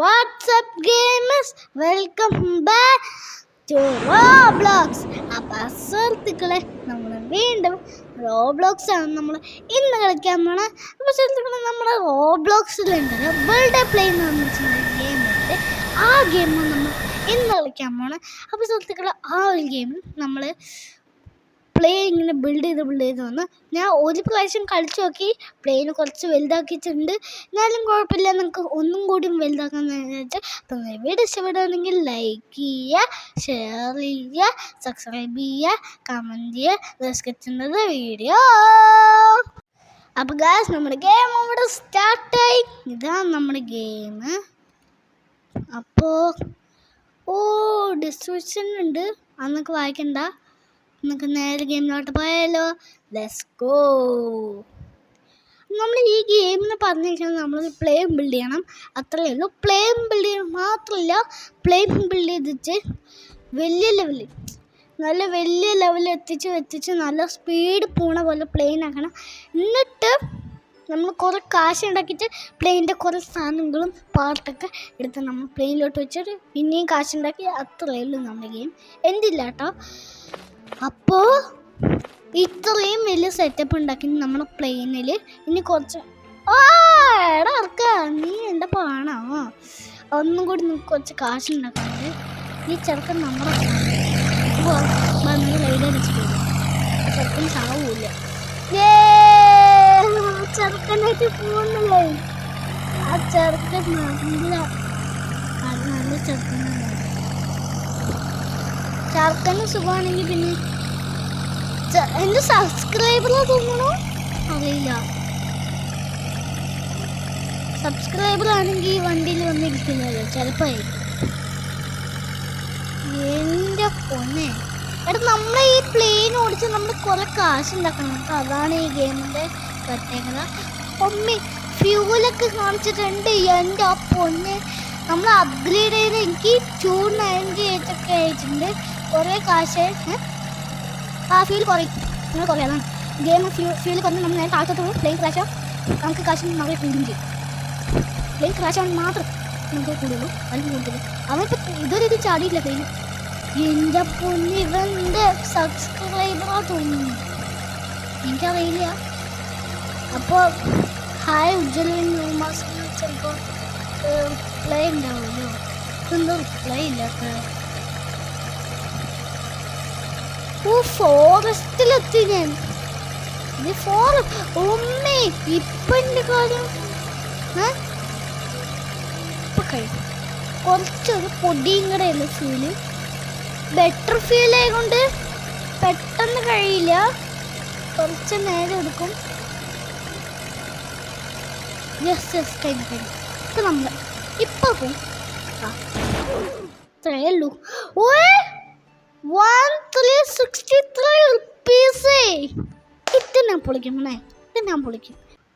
What's up gamers? Welcome back to Roblox. അപ്പോൾ സുഹൃത്തുക്കളെ നമ്മൾ വീണ്ടും റോബ്ലോക്സ് ആണ് നമ്മൾ ഇന്ന് കളിക്കാൻ പോണ. അപ്പോൾ സുഹൃത്തുക്കളെ നമ്മുടെ റോബ്ലോക്സിലുണ്ട് വേൾഡ് പ്ലേ എന്ന് പറഞ്ഞിട്ടുള്ള ഗെയിമുണ്ട്. ആ ഗെയിം നമ്മൾ ഇന്ന് കളിക്കാൻ പോണ. അപ്പോൾ സുഹൃത്തുക്കളെ ആ ഒരു ഗെയിം നമ്മൾ പ്ലേ ഇങ്ങനെ ബിൽഡ് ചെയ്ത് വന്ന് ഞാൻ ഒരു പ്രാവശ്യം കളിച്ചു നോക്കി. പ്ലേന് കുറച്ച് വലുതാക്കിയിട്ടുണ്ട്. എന്നാലും കുഴപ്പമില്ല, നമുക്ക് ഒന്നും കൂടി വലുതാക്കാമെന്ന് വെച്ചാൽ. അപ്പം വീഡിയോ ഇഷ്ടപ്പെടുകയാണെങ്കിൽ ലൈക്ക് ചെയ്യുക, ഷെയർ ചെയ്യുക, സബ്സ്ക്രൈബ് ചെയ്യുക, കമൻറ്റ് ചെയ്യുക. സ്കെച്ചുന്നത് വീഡിയോ. അപ്പോൾ ഗായ്സ് നമ്മുടെ ഗെയിം ഇവിടെ സ്റ്റാർട്ടായി. ഇതാണ് നമ്മുടെ ഗെയിം. അപ്പോൾ ഡിസ്ക്രിപ്ഷൻ ഉണ്ട്, അന്നൊക്കെ വായിക്കണ്ട. നമുക്ക് നേരെ ഗെയിമിലോട്ട് പോയാലോ. Let's go. നമ്മൾ ഈ ഗെയിമിന് പറഞ്ഞിരിക്കുന്നത് നമ്മൾ പ്ലെയിൻ ബിൽഡ് ചെയ്യണം, അത്രയേ ഉള്ളൂ. പ്ലെയിൻ ബിൽഡ് ചെയ്യണം മാത്രമല്ല, പ്ലെയിൻ ബിൽഡ് ചെയ്തിട്ട് നല്ല വലിയ ലെവലിൽ എത്തിച്ച് നല്ല സ്പീഡ് പോണ പോലെ പ്ലെയിൻ ആക്കണം. എന്നിട്ട് നമ്മൾ കുറേ കാശ് ഉണ്ടാക്കിയിട്ട് പ്ലെയിനിൻ്റെ കുറേ സാധനങ്ങളും പാർട്ടൊക്കെ എടുത്ത് നമ്മൾ പ്ലെയിനിലോട്ട് വെച്ചിട്ട് പിന്നെയും കാശുണ്ടാക്കി. അത്രയേ ഉള്ളൂ നമ്മുടെ ഗെയിം. എന്തില്ല കേട്ടോ. അപ്പോൾ ഇത്രയും വലിയ സെറ്റപ്പ് ഉണ്ടാക്കി നമ്മുടെ പ്ലെയിനിൽ ഇനി കുറച്ച് എടാ ഇറക്ക, നീ എൻ്റെ പാണോ? ഒന്നും കൂടി നമുക്ക് കുറച്ച് കാശുണ്ടാക്കാണ്ട് ഈ ചെറുക്കൻ നമ്മുടെ റൈഡ് അടിച്ചിട്ട് ചെറുക്കൻ സാവൂല്ല. ചെറുക്കനായിട്ട് പോകുന്നില്ലേ? ആ ചെറുക്കൻ നല്ല ചെറുക്കനാണ്. ചെറുക്കന് സുഖമാണെങ്കിൽ പിന്നെ എൻ്റെ സബ്സ്ക്രൈബറാ തോന്നണോ അറിയില്ല. സബ്സ്ക്രൈബറാണെങ്കിൽ വണ്ടിയിൽ വന്നിരിക്കുന്നത് ചിലപ്പോൾ. എൻ്റെ പൊന്നെ എടാ, നമ്മളെ ഈ പ്ലെയിൻ ഓടിച്ച് നമ്മൾ കുറേ കാശ് ഉണ്ടാക്കണം. അതാണ് ഈ ഗെയിമിൻ്റെ പ്രത്യേകത. ഒമ്മി ഫ്യൂലൊക്കെ കാണിച്ചിട്ടുണ്ട്. എൻ്റെ ആ പൊന്നെ നമ്മൾ അപ്ഗ്രേഡ് ചെയ്ത് എനിക്ക് 298 ഒക്കെ ആയിട്ടുണ്ട്. കുറേ കാശ് ആ ഫ്യൂൽ കുറയാതാണ് ഗെയിം. ഫ്യൂൽ കുറഞ്ഞ് നമ്മൾ നേരെ താഴത്തോട്ട് പോകും. പ്ലെയിൻ ക്രാഷോ നമുക്ക് കാശ് വളരെ കൂടുകയും ചെയ്യും. പ്ലെയിൻ ക്രാഷാണ് മാത്രം നമുക്ക് കൂടുള്ളൂ, അതിന് കൂടുതൽ. അവനിപ്പോൾ ഇതൊരു ചാടിയില്ല പ്ലെയിൻ. എൻ്റെ പൊന്നി ഇവൻ്റെ സബ്സ്ക്രൈബറാ തോന്നുന്നു, എനിക്കറിയില്ല. അപ്പോൾ ഹായ് ഉജ്ജ്വലൻ മാസം ചിലപ്പോൾ പ്ലേ ഉണ്ടാവുമല്ലോ. ഇതെന്തോ പ്ലേ ഇല്ലാത്ത. ഫോറസ്റ്റിലെത്തി ഞാൻ. ഉമ്മേ ഇപ്പം എൻ്റെ കാര്യം ഇപ്പം കഴിയും. കുറച്ചൊരു പൊടിയും കൂടെ ഉള്ള ഫീല്. ബെറ്റർ ഫീൽ ആയതുകൊണ്ട് പെട്ടെന്ന് കഴിയില്ല, കുറച്ച് നേരം എടുക്കും. കഴിഞ്ഞു. ഇപ്പം നമ്മൾ ഇപ്പം പോകും. ഇത്രയേ ഉള്ളൂ. 1363 റുപ്പീസ്. ഇത് ഞാൻ പൊളിക്കും.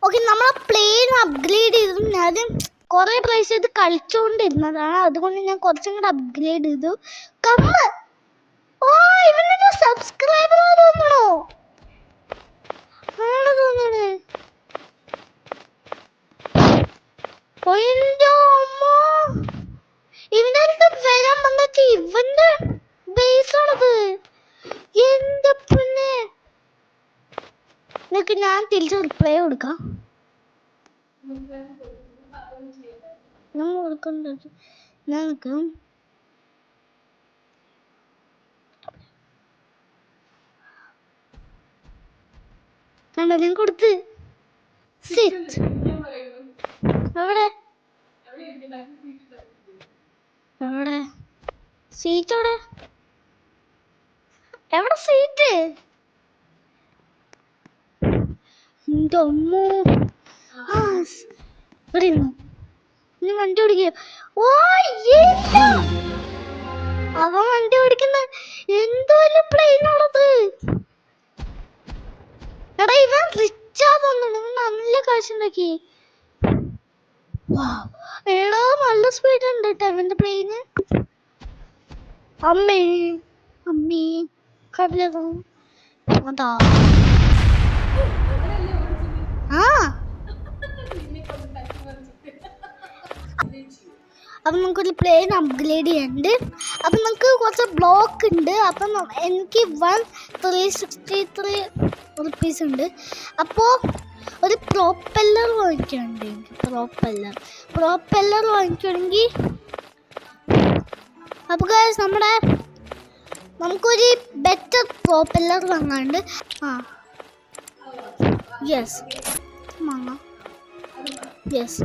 ഓക്കെ, നമ്മളെ പ്ലെയിൻ അപ്ഗ്രേഡ് ചെയ്തു. ഞാൻ കുറേ പ്രൈസ് ചെയ്ത് കളിച്ചുകൊണ്ടിരുന്നതാണ്, അതുകൊണ്ട് ഞാൻ കുറച്ചും കൂടെ അപ്ഗ്രേഡ് ചെയ്തു. ഇവന്റെ സബ്സ്ക്രൈബർ തോന്നണോ? ആണ് തോന്നണേ. ഇവന്റെ അടുത്ത് വരാൻ വന്നിട്ട് ഇവന്റെ ബേസ് ആണത്. എന്റെ പിന്നെ നിനക്ക് ഞാൻ തിരിച്ച് റിപ്ലൈ കൊടുക്കാം. ഞാൻ കൊടുക്കണ്ടത് നിനക്ക് കണ്ടോ, ഞാൻ കൊടുത്ത്. എവിടെ സീറ്റ്? എവിടെ സീറ്റ്? എൻ്റെ അമ്മോ, ഇവിടെ ഇരുന്നു. നീ വണ്ടി ഓടിക്കുക. അവൻ വണ്ടി ഓടിക്കുന്ന എന്തോ പ്ലെയിനാണത്. എടാ ഇവൻ റിച്ചാ തോന്നുന്നു, നല്ല കാശുണ്ടാക്കി. എടാ നല്ല സ്പീഡ് ഉണ്ട് കേട്ടോ ഇവന്റെ പ്ലെയിന്. അമ്മേ അതാ അപ്പം നമുക്കൊരു പ്ലെയിൻ അപ്ഗ്രേഡ് ചെയ്യാനുണ്ട്. അപ്പം നമുക്ക് കുറച്ച് ബ്ലോക്ക് ഉണ്ട്. അപ്പം എനിക്ക് 363 റുപ്പീസ് ഉണ്ട്. അപ്പോൾ ഒരു പ്രൊപ്പല്ലർ വാങ്ങിക്കാനുണ്ട് എനിക്ക്. പ്രൊപ്പല്ലർ വാങ്ങിക്കുകയാണെങ്കിൽ അപ്പോൾ നമുക്കൊരു ബെറ്റർ പ്രൊപ്പല്ലർ വാങ്ങാനുണ്ട്. യെസ് വാങ്ങാം. യെസ്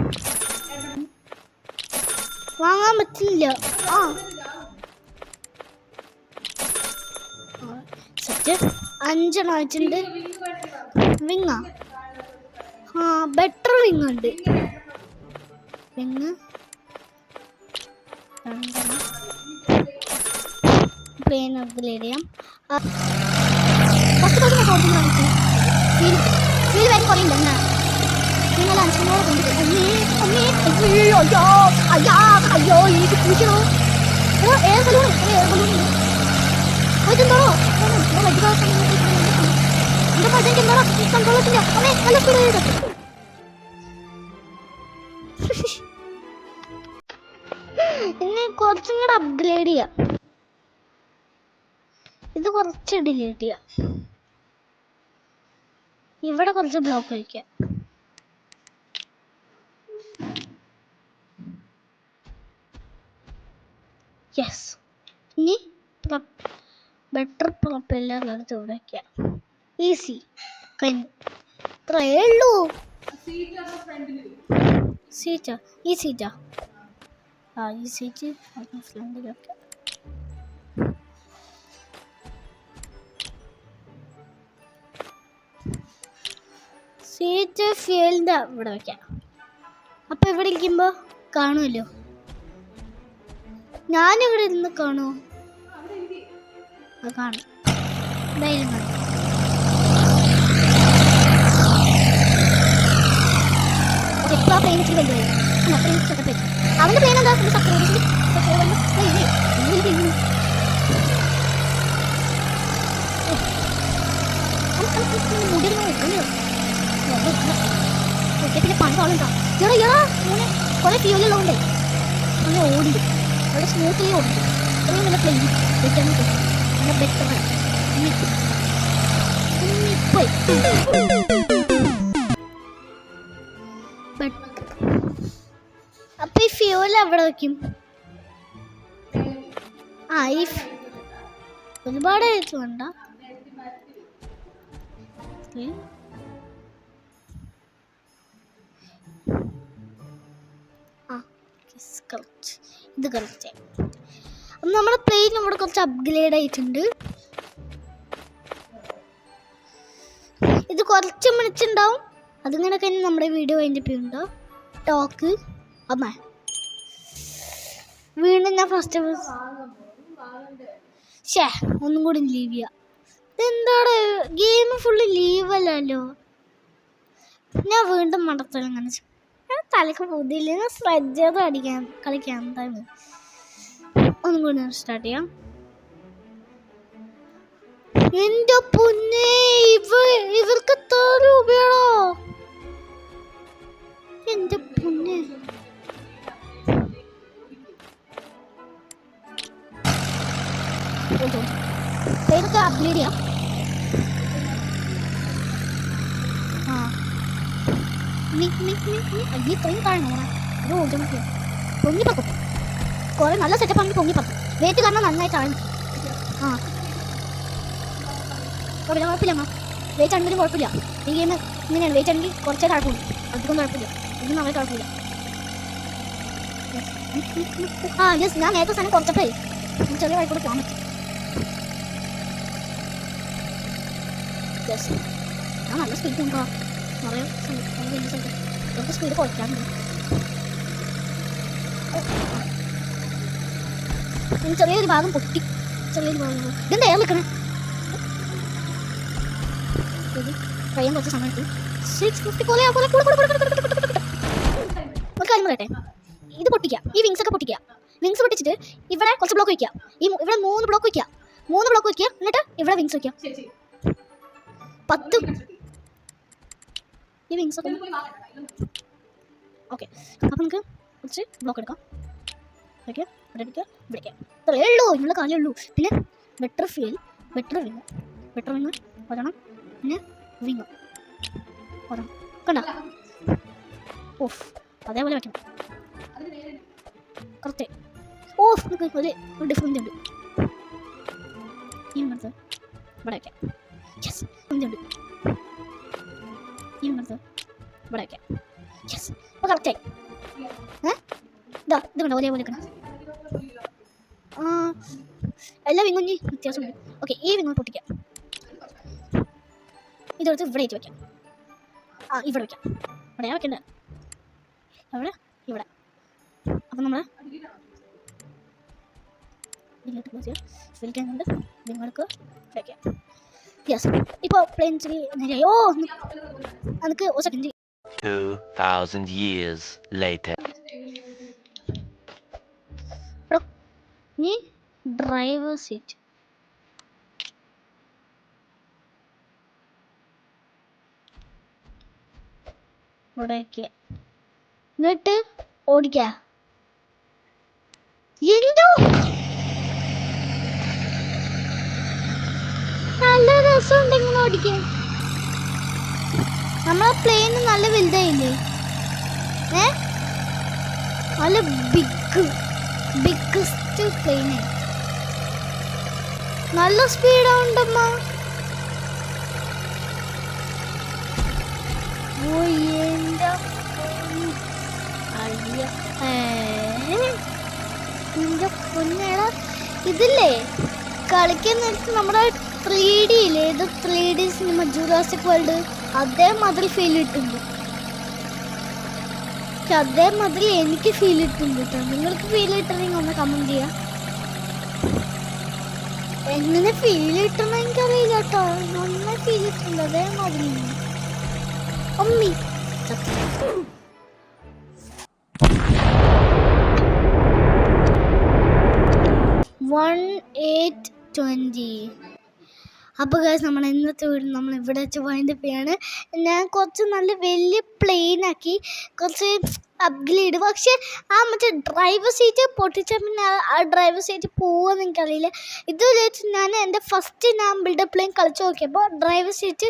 വാങ്ങാൻ പറ്റില്ല. സെറ്റ് 5 വാങ്ങിച്ചിട്ടുണ്ട്. വിങ്ങ ബെറ്റർ വിങ് ഉണ്ട്. വിങ് പ്ലെയിൻ അപ്ഗ്രേഡ് ചെയ്യാം. ഫസ്റ്റ് ഫീൽ വരെ കുറയില്ല. നിങ്ങൾ 5 അയ്യോ എനിക്ക് കുളിക്കണോ? എയർ ബലൂൺ പോയിട്ടുണ്ടോ? കൺട്രോളത്തില്ല. നല്ല സ്പീഡ്. ഇനി കുറച്ചും കൂടെ അപ്ഗ്രേഡ് ചെയ്യാം. ഇത് കുറച്ച് ഡിലീറ്റ് ചെയ്യാം. ഇവിടെ കുറച്ച് ബ്ലോക്ക് വയ്ക്കാം. യെസ് ഇനി ബെറ്റർ പ്രൊപ്പല്ലർ എടുത്ത് ഇവിടെ വയ്ക്കാം. ഈസി ഇത്രയേ ഉള്ളൂ. സീറ്റാ ഈ സീറ്റാ ഈ സീറ്റ് ഫ്രണ്ടിലൊക്കെ. സീറ്റ് ഫീൽഡ് ഇവിടെ വയ്ക്കാം. അപ്പം ഇവിടെ ഇരിക്കുമ്പോൾ കാണുമല്ലോ. ഞാനിവിടെ ഇരുന്ന് കാണുമോ? കാണും. എന്തായാലും കാണും. ഇപ്പോൾ ആ പ്ലെയിൻ ഇച്ചിരി വലുതായി. അവൻ്റെ പ്ലെയിൻ എന്താ പിന്നെ പണി പാടുണ്ടോ? കുറെ ഫ്യൂലുള്ളതുകൊണ്ടേ അങ്ങനെ ഓടിണ്ട്. അവിടെ സ്മൂത്ത്ലി ഓടിണ്ട്. അത്രയും നല്ല പ്ലെയിൻ വെക്കാനും നല്ല ബെറ്ററാണ്. അപ്പൊ ഈ ഫ്യൂൽ എവിടെ വെക്കും? ഈ ഒരുപാട് വേണ്ട. ഇത് കറക്റ്റ്. അപ്പം നമ്മുടെ പ്ലെയിൻ നമ്മുടെ കുറച്ച് അപ്ഗ്രേഡ് ആയിട്ടുണ്ട്. ഇത് കുറച്ച് മിനിറ്റ്സ് ഉണ്ടാവും. അതിങ്ങനെ കഴിഞ്ഞ് നമ്മുടെ വീഡിയോ കഴിഞ്ഞിട്ടുണ്ടോ ടോക്ക്. അമ്മ വീണ്ടും ഞാൻ ഫസ്റ്റ് ഒന്നും കൂടി ലീവ് ചെയ്യാം. ഇതെന്താണ് ഗെയിം ഫുള്ള് ലീവല്ലല്ലോ. ഞാൻ വീണ്ടും മടത്തലങ്ങനെ തലക്ക് പുതിയില്ല. ശ്രദ്ധ കളിക്കാൻ എന്താണ്. ഒന്നും കൂടി സ്റ്റാർട്ട് ചെയ്യാം. എന്റെ പൊന്നേ ഇവർക്ക് 100 രൂപയാണോ? എന്റെ പൊന്നെ പേരൊക്കെ അപ്ഗ്രേഡ് ചെയ്യാം. ഇത്രയും കാണണോ? പൊങ്ങിപ്പക്കും. കുറെ നല്ല സെറ്റപ്പ് ആണെങ്കിൽ പൊങ്ങിപ്പക്കും. വെയിറ്റ് കാരണം നന്നായിട്ടാണ്. കുഴപ്പമില്ല അമ്മ. വെയിറ്റ് ആണെങ്കിലും കുഴപ്പമില്ല. ഈ ഗെയിം ഇങ്ങനെയാണ്. വെയിറ്റ് ആണെങ്കിൽ കുറച്ചേ കുഴപ്പമില്ല. അധികം കുഴപ്പമില്ല. ഇതൊന്നും അവരെ കുഴപ്പമില്ല. യെസ് ഞാൻ നേരത്തെ സാധനം കുറച്ചപ്പോഴേ ചെറിയ വഴിക്കൂടെ പോകാൻ പറ്റും. യെസ് ഞാൻ നല്ല സ്പീഡ് നോക്കാം. വലിയ സ്ഥലത്ത് കുറച്ച് സ്പീഡ് കുറയ്ക്കാറുണ്ട്. ചെറിയൊരു ഭാഗം പൊട്ടി. ചെറിയൊരു ഭാഗം ഇതെന്താ എയർ നിൽക്കണേ? കഴിയാൻ കുറച്ച് സമയത്ത് 650 പോലെ ഒരു കാര്യം പറയട്ടെ. ഇത് പൊട്ടിക്കാം. ഈ വിങ്സ് ഒക്കെ പൊട്ടിക്കാം. വിങ്സ് പൊട്ടിച്ചിട്ട് ഇവിടെ കുറച്ച് ബ്ലോക്ക് വയ്ക്കാം. ഇവിടെ 3 ബ്ലോക്ക് വയ്ക്കാം. 3 ബ്ലോക്ക് വയ്ക്കുക. എന്നിട്ട് ഇവിടെ വിങ്സ് വയ്ക്കാം. 10 ഈ വിങ്സ് ഒക്കെ. ഓക്കെ അപ്പം നമുക്ക് കുറച്ച് ബ്ലോക്ക് എടുക്കാം. വയ്ക്കുക, ഇവിടെ അടിക്കുക, വിളിക്കുക. ഇത്രയേ ഉള്ളൂ, ഇങ്ങനെയുള്ള കാര്യമുള്ളൂ. പിന്നെ ബെറ്റർ വിങ് ഒരെണ്ണം, പിന്നെ വിങ് ഒരെണ്ണം. കണ്ടോ? ഓഫ്, അതേപോലെ വയ്ക്കണം കറക്റ്റ്. ഓഫ്, ഒരു ഡിഫറൻറ്റ് ഉണ്ട്. ഈ മരത്ത് ഇവിടെ വയ്ക്കാം. യെസ്, ഉണ്ട്. ഈ മരത്ത് ഇവിടെ വയ്ക്കാം. യെസ്, അപ്പോൾ കറക്റ്റായി. ഇതാ ഇത് കണ്ടോ, ഒരേപോലെ വെക്കണം. എല്ലാ വിങ്ങും വ്യത്യാസമുണ്ട്. ഓക്കെ, ഈ വിങ്ങ് പൊട്ടിക്കാം. ഇതെടുത്ത് ഇവിടെ ഏറ്റ് വയ്ക്കാം. ഇവിടെ വയ്ക്കാം. ഇവിടെ വയ്ക്കണ്ട, ഇവിടെ. അപ്പം നമ്മൾ വിളിക്കാനുണ്ട്, നിങ്ങൾക്ക് വയ്ക്കാം. യെസ്, ഇപ്പോൾ പ്ലെയിൻ നേരെയായി. ഓ നമുക്ക് ഒരു സെക്കൻഡ്. 2000 years later. നീ ഡ്രൈവർ സീറ്റ് ഇവിടേക്ക് എന്നിട്ട് ഓടിക്ക. എന്തോ നല്ല രസമുണ്ട് ഇങ്ങനെ ഓടിക്കാൻ. നമ്മളെ പ്ലെയിൻ നല്ല വലുതായില്ലേ? നല്ല ബിഗ്ഗസ്റ്റ് പ്ലെയിന്. നല്ല സ്പീഡുണ്ടമ്മ. ഓ എൻ്റെ പൊന്നേടാ, ഇതില്ലേ കളിക്കാൻ നേരത്ത് നമ്മുടെ 3D ഇല്ലേ, ഇത് 3D സിനിമ ജുറാസിക് വേൾഡ് അതേമാതിരി ഫീൽ കിട്ടുന്നുണ്ട്. അതേമാതിരി എനിക്ക് ഫീൽ കിട്ടുന്നുണ്ട് കേട്ടോ. നിങ്ങൾക്ക് ഫീൽ കിട്ടണമെങ്കിൽ ഒന്ന് കമൻറ്റ് ചെയ്യാം. എങ്ങനെ ഫീൽ കിട്ടണം എനിക്കറിയില്ല കേട്ടോ. നന്നായി ഫീൽ കിട്ടുന്നുണ്ട് അതേമാതിരി. അമ്മി 1820. അപ്പോൾ ഗൈസ്, നമ്മൾ ഇന്നത്തെ വീട് നമ്മൾ ഇവിടെ വെച്ച് വൈൻഡപ്പ് ചെയ്യാണ്. ഞാൻ കുറച്ച് നല്ല വലിയ പ്ലെയിനാക്കി, കുറച്ച് അപ്ഗ്രേഡ്. പക്ഷേ മറ്റേ ഡ്രൈവർ സീറ്റ് പൊട്ടിച്ചാൽ പിന്നെ ആ ഡ്രൈവർ സീറ്റ് പോവുമെന്ന് എനിക്കറിയില്ല. ഇത് വെച്ച് ഞാൻ എൻ്റെ ഫസ്റ്റ് ഞാൻ ബിൽഡപ്പ് പ്ലെയിൻ കളിച്ച് നോക്കിയപ്പോൾ ഡ്രൈവർ സീറ്റ്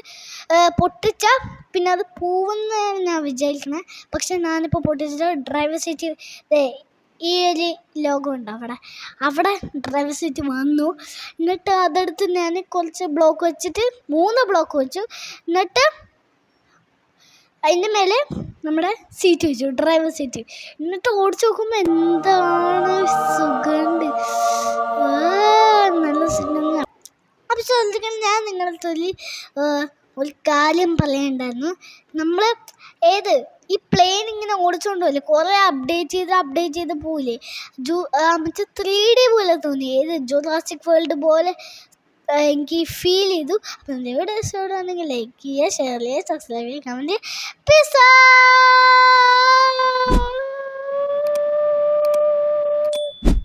പൊട്ടിച്ചാൽ പിന്നെ അത് പോവുമെന്ന് ഞാൻ വിചാരിക്കണേ. പക്ഷെ ഞാനിപ്പോൾ പൊട്ടിച്ചിട്ട് ഡ്രൈവർ സീറ്റ് ഈ ഒരു ലോഗോ ഉണ്ട് അവിടെ ഡ്രൈവർ സീറ്റ് വന്നു. എന്നിട്ട് അതെടുത്ത് ഞാൻ കുറച്ച് ബ്ലോക്ക് വെച്ചിട്ട് 3 ബ്ലോക്ക് വെച്ചു. എന്നിട്ട് അതിൻ്റെ മേലെ നമ്മുടെ സീറ്റ് വെച്ചു, ഡ്രൈവർ സീറ്റ്. എന്നിട്ട് ഓടിച്ച് നോക്കുമ്പോൾ എന്താണ് സുഖമുണ്ട്, നല്ല സുഖം. അപ്പോൾ ചോദിക്കാൻ ഞാൻ നിങ്ങളുടെ ഒരു കാര്യം പറയണ്ടായിരുന്നു. നമ്മൾ ഈ പ്ലെയിൻ ഇങ്ങനെ ഓടിച്ചുകൊണ്ട് പോയില്ലേ, കുറേ അപ്ഡേറ്റ് ചെയ്ത് പോയില്ലേ, മറ്റേ 3D പോലെ തോന്നി. ജുറാസിക് വേൾഡ് പോലെ എനിക്ക് ഫീൽ ചെയ്തു. അപ്പം വീഡിയോ ഇഷ്ടമാണെങ്കിൽ ലൈക്ക് ചെയ്യുക, ഷെയർ ചെയ്യുക, സബ്സ്ക്രൈബ് ചെയ്യുക, കമൻറ്റ് ചെയ്യുക. പീസ്.